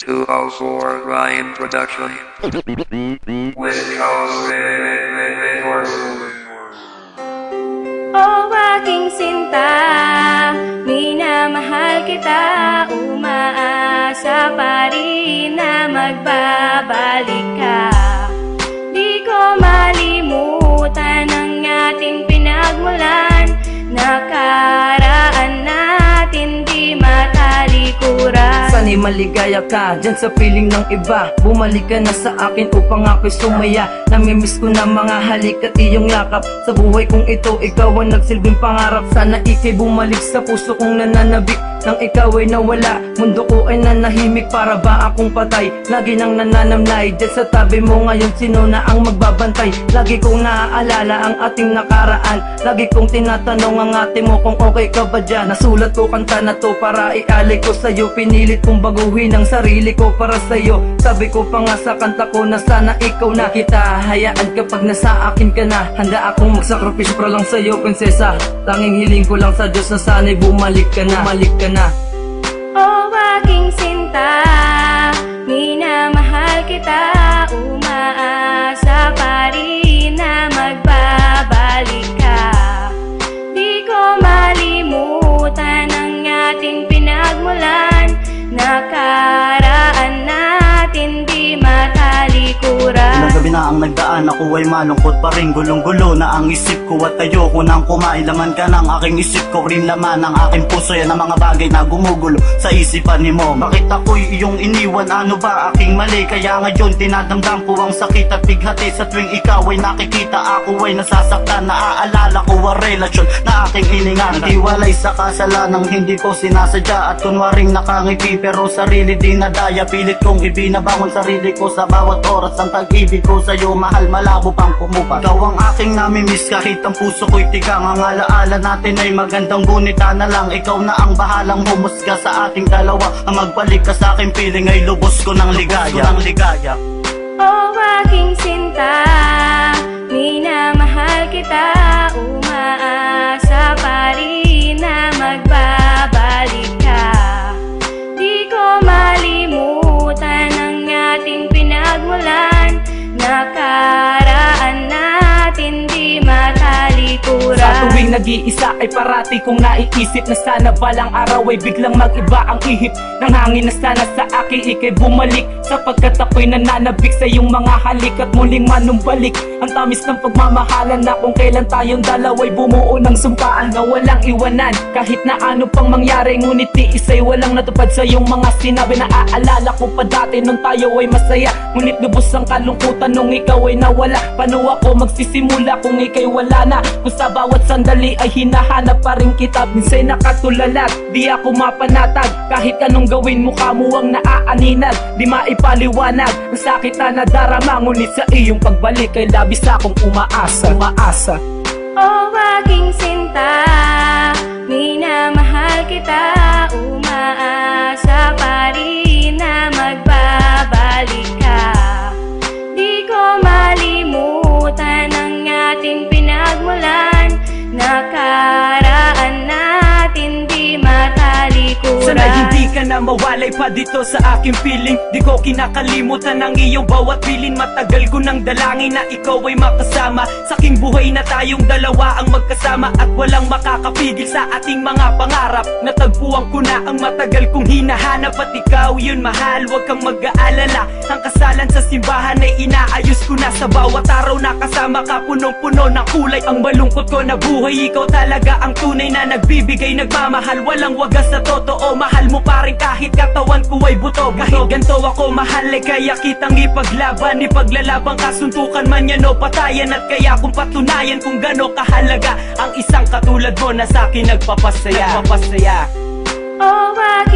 204 Ryan Production with O aking sinta, minamahal kita, umaasa pa rin na magbabalik ka. Di ko malimutan ang ating pinagmulan, nakaraan natin di matalikuran. Sana'y maligaya ka dyan sa piling ng iba, bumalik ka na sa akin upang ako'y sumaya. Namimiss ko na mga halik at iyong yakap, sa buhay kong ito ikaw ang nagsilbing pangarap. Sana ika'y bumalik sa puso kong nananabik, nang ikaw ay nawala, mundo ko ay nanahimik. Para ba akong patay, lagi nang nananamlay dyan sa tabi mo ngayon, sino na ang magbabantay? Lagi kong naaalala ang ating nakaraan, lagi kong tinatanong ang ate mo kung okay ka ba dyan. Nasulat ko kanta na to para ialay ko sa'yo, pinilit kong baguhin ang sarili ko para sa'yo. Sabi ko pa nga sa kanta ko na sana ikaw na kita hayaan kapag nasa akin ka na. Handa akong magsakripisyo para lang sa'yo, prinsesa. Tanging hiling ko lang sa Diyos na sana'y bumalik ka na, bumalik ka na. O aking sinta, minamahal kita, umaasa pa rin na magbabalik ka. Di ko malimutan ang ating pinagmulan, nakaraan natin di matalikuran. Ilang gabi na ang nagdaan, ako ay malungkot pa rin, gulong-gulo na ang isip ko at ayoko nang kumain. Laman ka ng aking isip ko, rin laman ng aking puso. Yan ang mga bagay na gumugulo sa isipan ni mo. Bakit ako'y iyong iniwan, ano ba aking mali? Kaya ngayon tinadamdam ko ang sakit at bighati sa tuwing ikaw ay nakikita. Ako ay nasasaktan, naaalala ko ang relasyon na aking iningatan. Naghiwalay sa kasalanang hindi ko sinasadya, at kunwaring nakangiti pero sarili dinadaya. Pilit kong ibinabangon sarili ko sa bawat oras, ang pag-ibig ko sa'yo mahal malabo pang pumupat. Ikaw ang aking namimiss kahit ang puso ko'y tigang. Ang alaala natin ay magandang gunita na lang, ikaw na ang bahalang humusga sa ating dalawa. Ang magbalik ka sa aking piling ay lubos ko ng ligaya. O aking sinta, minamahal kita, umaasa pa rin na magbabalik ka. Di ko malimutan ang ating pinagmulan, nakaraan natin di matalikuran. Sa tuwing nag-iisa ay parati kong naiisip na sana balang araw ay biglang mag-iba ang ihip ng hangin, na sana sa akin ikay bumalik, sapagkat ako'y nananabik sa iyong mga halik at muling manumbalik ang tamis ng pagmamahalan, na kung kailan tayong dalawa'y bumuo ng sumpaan na walang iwanan. Kahit na ano pang mangyari, ngunit di isa'y walang natupad sa iyong mga sinabi. Naaalala ko pa dati nung tayo ay masaya, ngunit lubos ang kalungkutan nung ikaw ay nawala. Paano ako magsisimula kung ika'y wala na? Kung sa bawat sandali ay hinahanap pa rin kita. Minsa'y nakatulalat, di ako mapanatag, kahit anong gawin mukha mo ang naaaninag. Di maipaliwanag ang sakit na nadarama, ngunit sa iyong pagbalik ay labis akong umaasa. O aking sinta, minamahal kita, umaasa pa rin na magbabalik ka. Di ko malimutan ang ating pinagmulan, nakaraan natin di matalikuran. Sana hindi ka na mawalay pa dito sa aking piling. Di ko kinakalimutan ang iyong bawat bilin. Matagal ko nang dalangin na ikaw ay makasama sa aking buhay, na tayong dalawa ang magkasama at walang makakapigil sa ating mga pangarap. Natagpuan ko na ang matagal kong hinahanap, at ikaw yun mahal, huwag kang mag-aalala. Ang kasalan sa simbahan ay inaayos ko na. Sa bawat araw na kasama ka, punong-puno ng kulay ang malungkot ko na buhay. Ikaw talaga ang tunay na nagbibigay, nagmamahal, walang wagas sa totoo. Mahal mo pa rin kahit katawan ko ay buto. Kahit ganito ako mahal ay kaya kitang ipaglaban. Ipaglalabang kasuntukan man yan o patayan, at kaya kung patunayan kung gano'n kahalaga ang isang katulad mo na sa'kin nagpapasaya. O aking